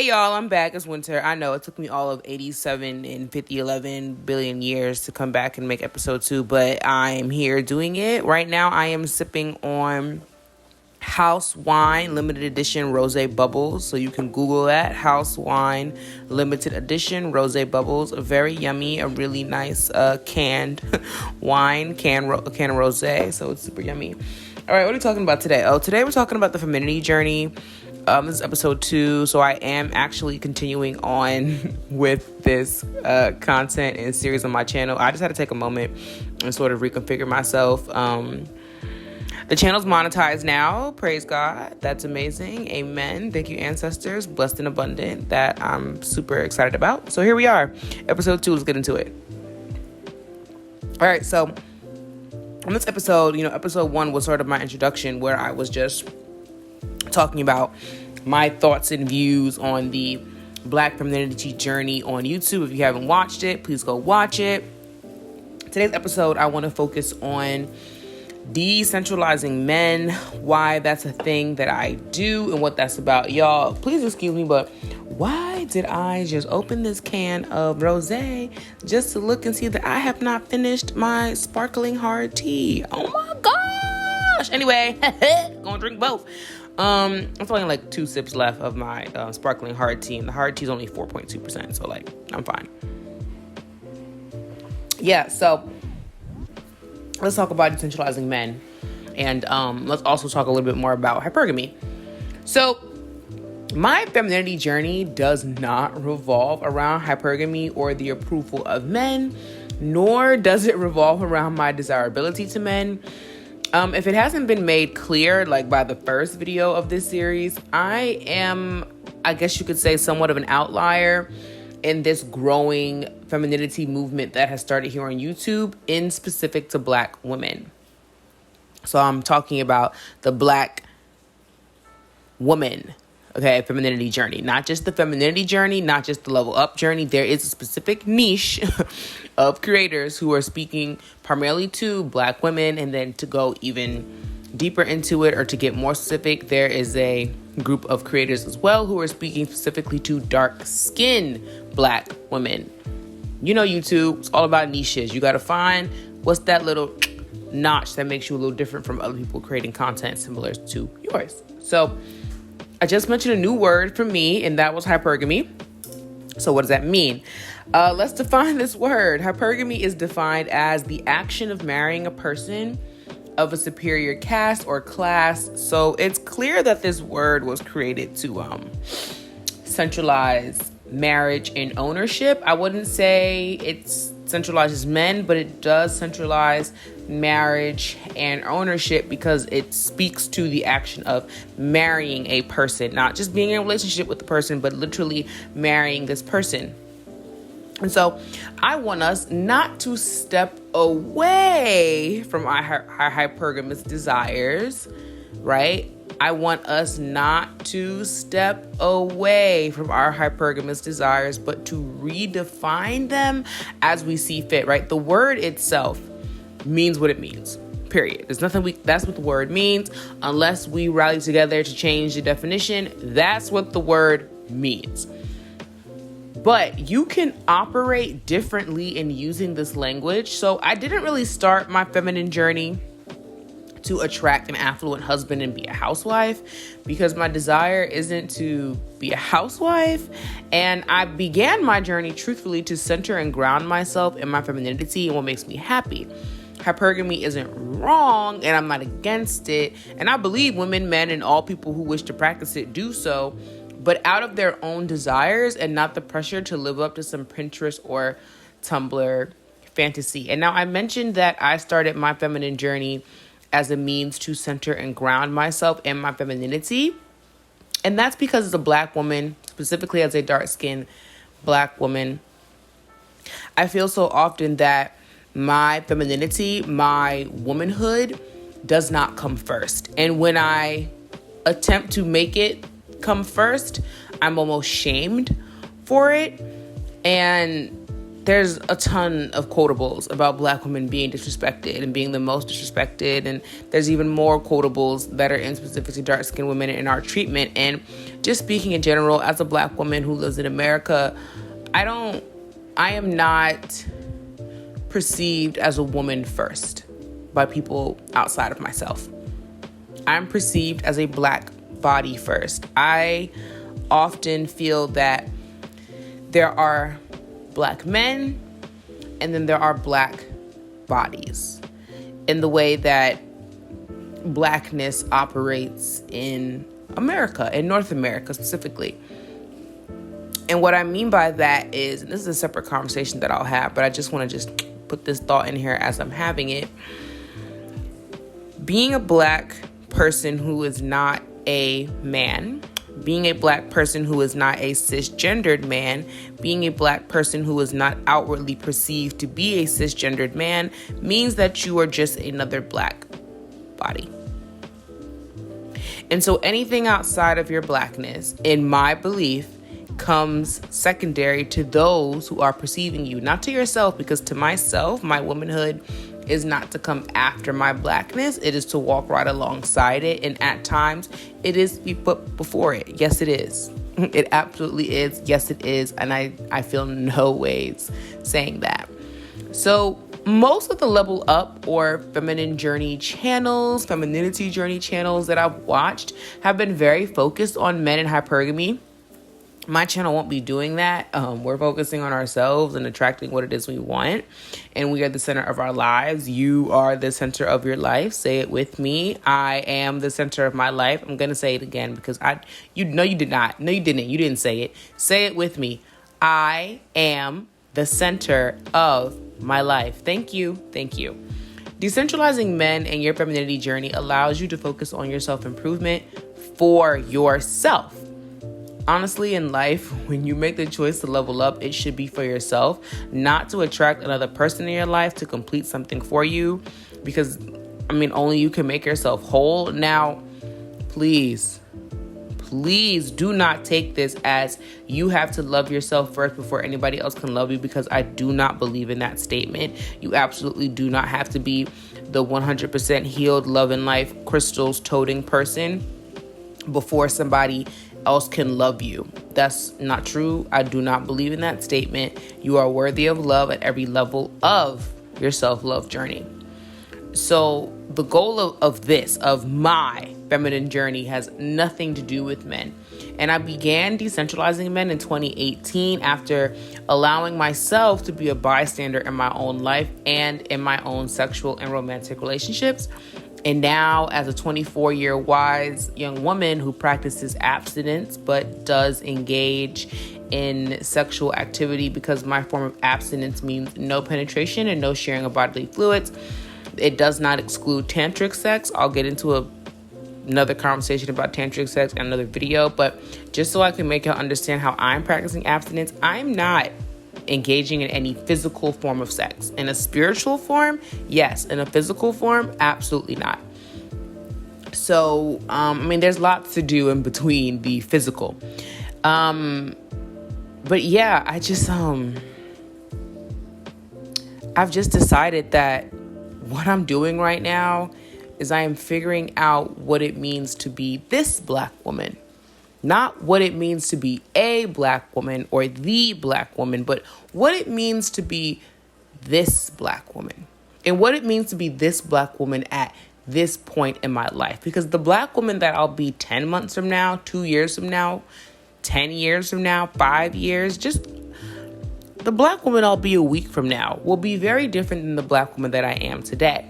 Hey y'all, I'm back. It's winter. I know it took me all of 87 and 11 billion years to come back and make episode 2, but I'm here doing it. Right now I am sipping on House Wine Limited Edition Rosé Bubbles. So you can Google that. House Wine Limited Edition Rosé Bubbles. Very yummy. A really nice canned wine, can of rosé. So it's super yummy. All right, what are we talking about today? Today we're talking about the femininity journey. This is episode 2, so I am actually continuing on with this content and series on my channel. I just had to take a moment and sort of reconfigure myself. The channel's monetized now. Praise God. That's amazing. Amen. Thank you, ancestors. Blessed and abundant. That I'm super excited about. So here we are. Episode 2. Let's get into it. All right, so on this episode, episode 1 was sort of my introduction where I was just talking about my thoughts and views on the Black femininity journey on YouTube. If you haven't watched it, please go watch it. Today's episode, I want to focus on decentralizing men, why that's a thing that I do and what that's about. Y'all, please excuse me, but why did I just open this can of rosé just to look and see that I have not finished my sparkling hard tea? Oh my gosh. Anyway, gonna drink both. I'm only like 2 sips left of my sparkling hard tea, and the hard tea is only 4.2%, so I'm fine. Yeah, so let's talk about decentralizing men, and let's also talk a little bit more about hypergamy. So my femininity journey does not revolve around hypergamy or the approval of men, nor does it revolve around my desirability to men. If it hasn't been made clear, by the first video of this series, I am, I guess you could say, somewhat of an outlier in this growing femininity movement that has started here on YouTube, in specific to Black women. So I'm talking about the Black woman, femininity journey. Not just the femininity journey, not just the level up journey. There is a specific niche of creators who are speaking primarily to Black women, and then to go even deeper into it or to get more specific, there is a group of creators as well who are speaking specifically to dark-skinned Black women. YouTube, it's all about niches. You got to find what's that little notch that makes you a little different from other people creating content similar to yours. So I just mentioned a new word for me, and that was hypergamy. So what does that mean? Let's define this word. Hypergamy is defined as the action of marrying a person of a superior caste or class. So it's clear that this word was created to centralize marriage and ownership. I wouldn't say it centralizes men, but it does centralize marriage and ownership because it speaks to the action of marrying a person, not just being in a relationship with the person, but literally marrying this person. And so I want us not to step away from our hypergamous desires, right? I want us not to step away from our hypergamous desires, but to redefine them as we see fit, right? The word itself means what it means, period. There's nothing that's what the word means. Unless we rally together to change the definition, that's what the word means. But you can operate differently in using this language. So I didn't really start my feminine journey to attract an affluent husband and be a housewife, because my desire isn't to be a housewife. And I began my journey truthfully to center and ground myself in my femininity and what makes me happy. Hypergamy isn't wrong, and I'm not against it. And I believe women, men, and all people who wish to practice it do so, but out of their own desires and not the pressure to live up to some Pinterest or Tumblr fantasy. And now I mentioned that I started my feminine journey as a means to center and ground myself in my femininity. And that's because as a Black woman, specifically as a dark-skinned Black woman, I feel so often that my femininity, my womanhood does not come first. And when I attempt to make it come first, I'm almost shamed for it. And there's a ton of quotables about Black women being disrespected and being the most disrespected. And there's even more quotables that are in specific to dark-skinned women in our treatment. And just speaking in general, as a Black woman who lives in America, I am not perceived as a woman first by people outside of myself. I'm perceived as a Black body first. I often feel that there are Black men and then there are Black bodies in the way that Blackness operates in America, in North America specifically. And what I mean by that is, and this is a separate conversation that I'll have, but I just want to just put this thought in here as I'm having it. Being a Black person who is not a man, being a Black person who is not a cisgendered man, being a Black person who is not outwardly perceived to be a cisgendered man means that you are just another Black body. And so anything outside of your Blackness, in my belief, comes secondary to those who are perceiving you, not to yourself, because to myself, my womanhood is not to come after my Blackness. It is to walk right alongside it. And at times it is to be put before it. Yes, it is. It absolutely is. Yes, it is. And I feel no ways saying that. So most of the Level Up or Feminine Journey channels, Femininity Journey channels that I've watched have been very focused on men in hypergamy. My channel won't be doing that. We're focusing on ourselves and attracting what it is we want. And we are the center of our lives. You are the center of your life. Say it with me. I am the center of my life. I'm going to say it again because you did not. No, you didn't. You didn't say it. Say it with me. I am the center of my life. Thank you. Thank you. Decentralizing men and your femininity journey allows you to focus on your self-improvement for yourself. Honestly, in life, when you make the choice to level up, it should be for yourself, not to attract another person in your life to complete something for you, because, only you can make yourself whole. Now, please do not take this as you have to love yourself first before anybody else can love you, because I do not believe in that statement. You absolutely do not have to be the 100% healed, love and life, crystals toting person before somebody else can love you. That's not true. I do not believe in that statement. You are worthy of love at every level of your self-love journey. So the goal of my feminine journey has nothing to do with men. And I began decentralizing men in 2018 after allowing myself to be a bystander in my own life and in my own sexual and romantic relationships. And now, as a 24-year wise young woman who practices abstinence but does engage in sexual activity, because my form of abstinence means no penetration and no sharing of bodily fluids. It does not exclude tantric sex. I'll get into another conversation about tantric sex in another video. But just so I can make y'all understand how I'm practicing abstinence, I'm not engaging in any physical form of sex. In a spiritual form, yes. In a physical form, absolutely not. So, there's lots to do in between the physical. But yeah, I've just decided that what I'm doing right now is I am figuring out what it means to be this Black woman. Not what it means to be a Black woman or the Black woman, but what it means to be this Black woman. And what it means to be this Black woman at this point in my life. Because the Black woman that I'll be 10 months from now, 2 years from now, 10 years from now, 5 years, just the Black woman I'll be a week from now will be very different than the Black woman that I am today.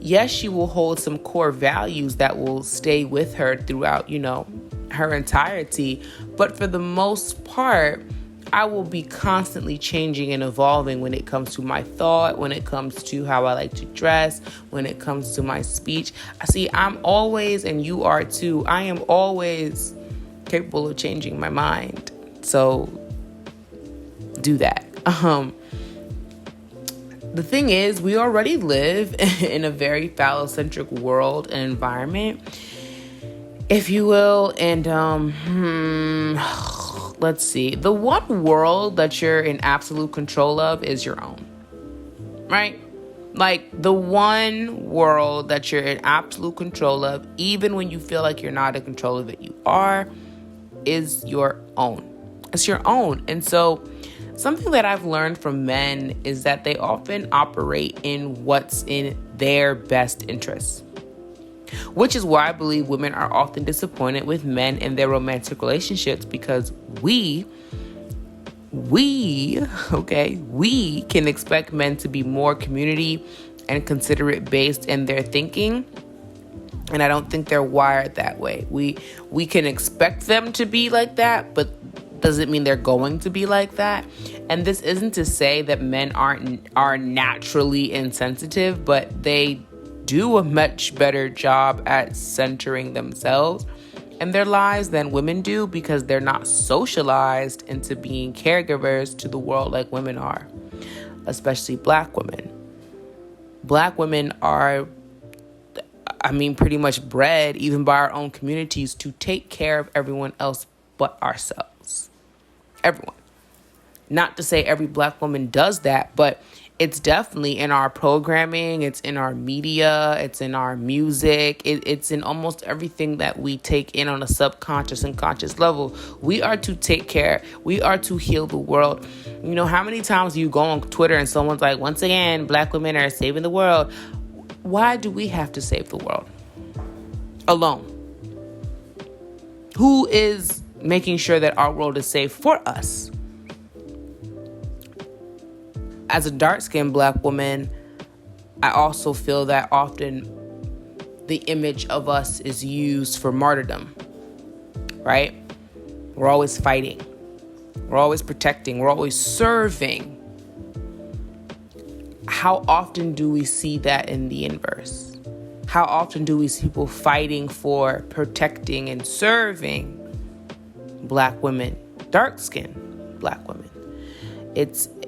Yes, she will hold some core values that will stay with her throughout, her entirety. But for the most part, I will be constantly changing and evolving when it comes to my thought, when it comes to how I like to dress, when it comes to my speech. I'm always, and you are too, I am always capable of changing my mind. So do that. The thing is, we already live in a very phallocentric world and environment, if you will. And let's see. The one world that you're in absolute control of is your own, right? Like, the one world that you're in absolute control of, even when you feel like you're not in control of it, you are, is your own. It's your own. And so something that I've learned from men is that they often operate in what's in their best interests, which is why I believe women are often disappointed with men in their romantic relationships, because we can expect men to be more community and considerate based in their thinking. And I don't think they're wired that way. We can expect them to be like that, but doesn't mean they're going to be like that. And this isn't to say that men are naturally insensitive, but they do a much better job at centering themselves in their lives than women do, because they're not socialized into being caregivers to the world like women are, especially Black women. Black women are, pretty much bred, even by our own communities, to take care of everyone else but ourselves. Everyone. Not to say every Black woman does that, but it's definitely in our programming, it's in our media, it's in our music, it's in almost everything that we take in on a subconscious and conscious level. We are to take care, we are to heal the world. You know, how many times you go on Twitter and someone's like, once again, Black women are saving the world. Why do we have to save the world alone? Who is making sure that our world is safe for us? As a dark-skinned Black woman, I also feel that often the image of us is used for martyrdom, right? We're always fighting. We're always protecting. We're always serving. How often do we see that in the inverse? How often do we see people fighting for protecting and serving Black women, dark-skinned Black women?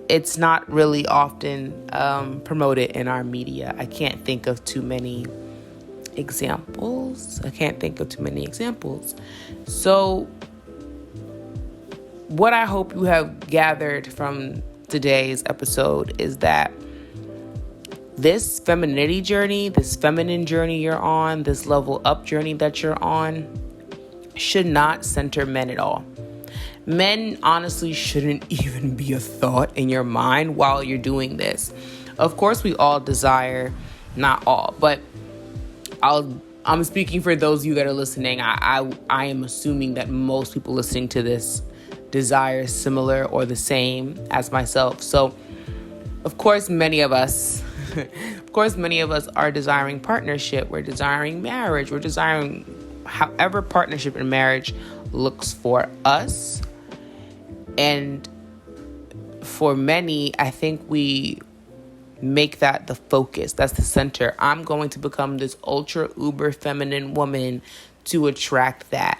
It's not really often promoted in our media. I can't think of too many examples. So what I hope you have gathered from today's episode is that this femininity journey, this feminine journey you're on, this level up journey that you're on, should not center men at all. Men honestly shouldn't even be a thought in your mind while you're doing this. Of course, we all desire, not all, but I'm speaking for those of you that are listening. I am assuming that most people listening to this desire similar or the same as myself. So, of course, many of us are desiring partnership. We're desiring marriage. We're desiring however partnership and marriage looks for us. And for many, I think we make that the focus. That's the center. I'm going to become this ultra uber feminine woman to attract that.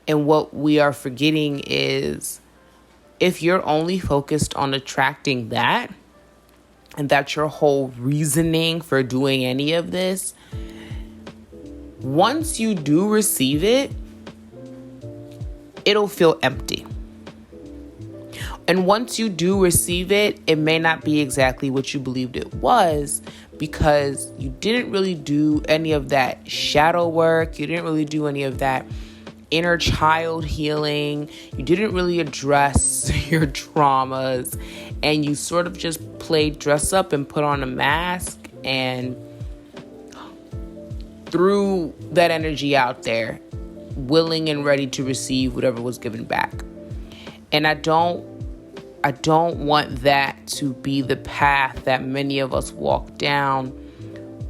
And what we are forgetting is, if you're only focused on attracting that, and that's your whole reasoning for doing any of this, once you do receive it, it'll feel empty. And once you do receive it, it may not be exactly what you believed it was, because you didn't really do any of that shadow work. You didn't really do any of that inner child healing. You didn't really address your traumas, and you sort of just played dress up and put on a mask and threw that energy out there, willing and ready to receive whatever was given back. And I don't want that to be the path that many of us walk down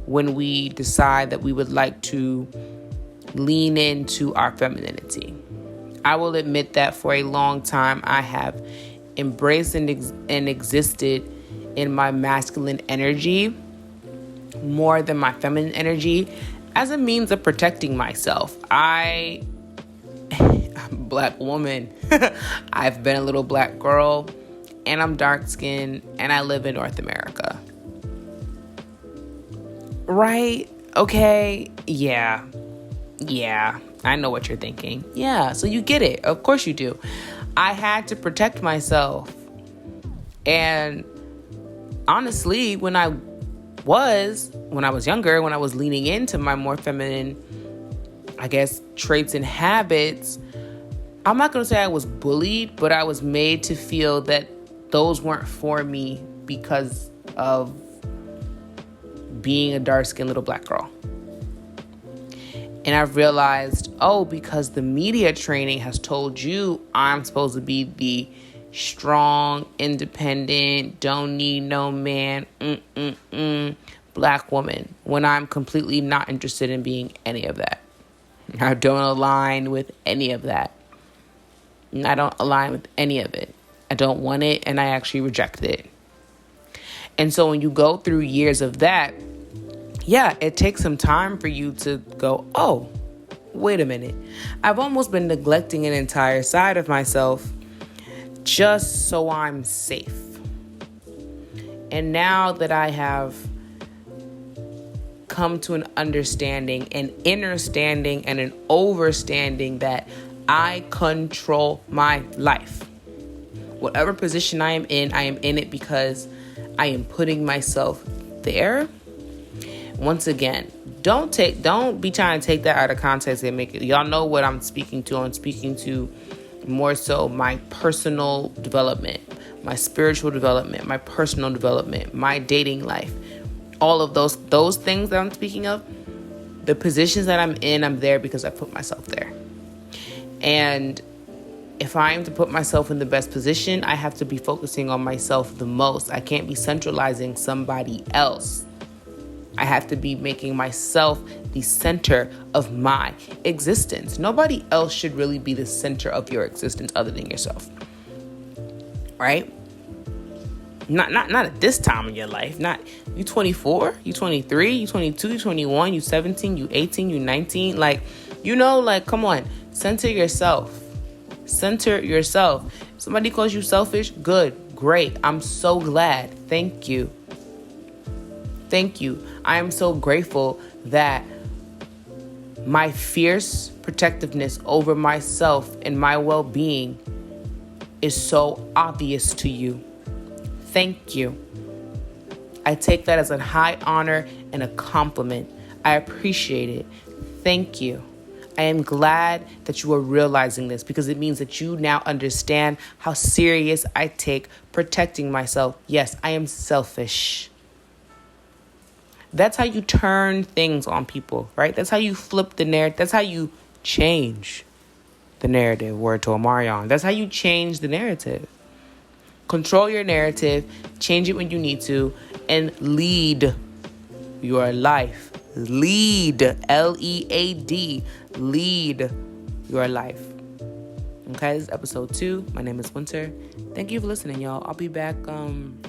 when we decide that we would like to lean into our femininity. I will admit that for a long time I have embraced and existed in my masculine energy more than my feminine energy, as a means of protecting myself. I'm a Black woman. I've been a little Black girl, and I'm dark skinned, and I live in North America. Right? Okay. Yeah. I know what you're thinking. Yeah, so you get it. Of course you do. I had to protect myself. And honestly, when I was younger, when I was leaning into my more feminine, I guess, traits and habits, I'm not going to say I was bullied, but I was made to feel that those weren't for me because of being a dark-skinned little black girl. And I've realized, because the media training has told you I'm supposed to be the strong, independent, don't need no man, black woman, when I'm completely not interested in being any of that. I don't align with any of that. I don't align with any of it. I don't want it, and I actually reject it. And so when you go through years of that, yeah, it takes some time for you to go, wait a minute. I've almost been neglecting an entire side of myself just so I'm safe. And now that I have come to an understanding, an understanding, and an overstanding that I control my life. Whatever position I am in it because I am putting myself there. Once again, don't be trying to take that out of context and make it. Y'all know what I'm speaking to. I'm speaking to more so my personal development, my spiritual development, my personal development, my dating life. All of those things that I'm speaking of, the positions that I'm in, I'm there because I put myself there. And if I'm to put myself in the best position, I have to be focusing on myself the most. I can't be centralizing somebody else. I have to be making myself the center of my existence. Nobody else should really be the center of your existence other than yourself. Right? Not at this time in your life. Not you 24, you 23, you 22, you 21, you 17, you 18, you 19. Come on. Center yourself. Center yourself. Somebody calls you selfish? Good. Great. I'm so glad. Thank you. Thank you. I am so grateful that my fierce protectiveness over myself and my well-being is so obvious to you. Thank you. I take that as a high honor and a compliment. I appreciate it. Thank you. I am glad that you are realizing this because it means that you now understand how serious I take protecting myself. Yes, I am selfish. That's how you turn things on people, right? That's how you flip the narrative. That's how you change the narrative. Word to Omarion. That's how you change the narrative. Control your narrative, change it when you need to, and lead your life. Lead, L-E-A-D, lead your life. Okay, this is episode 2. My name is Winter. Thank you for listening, y'all. I'll be back, soon.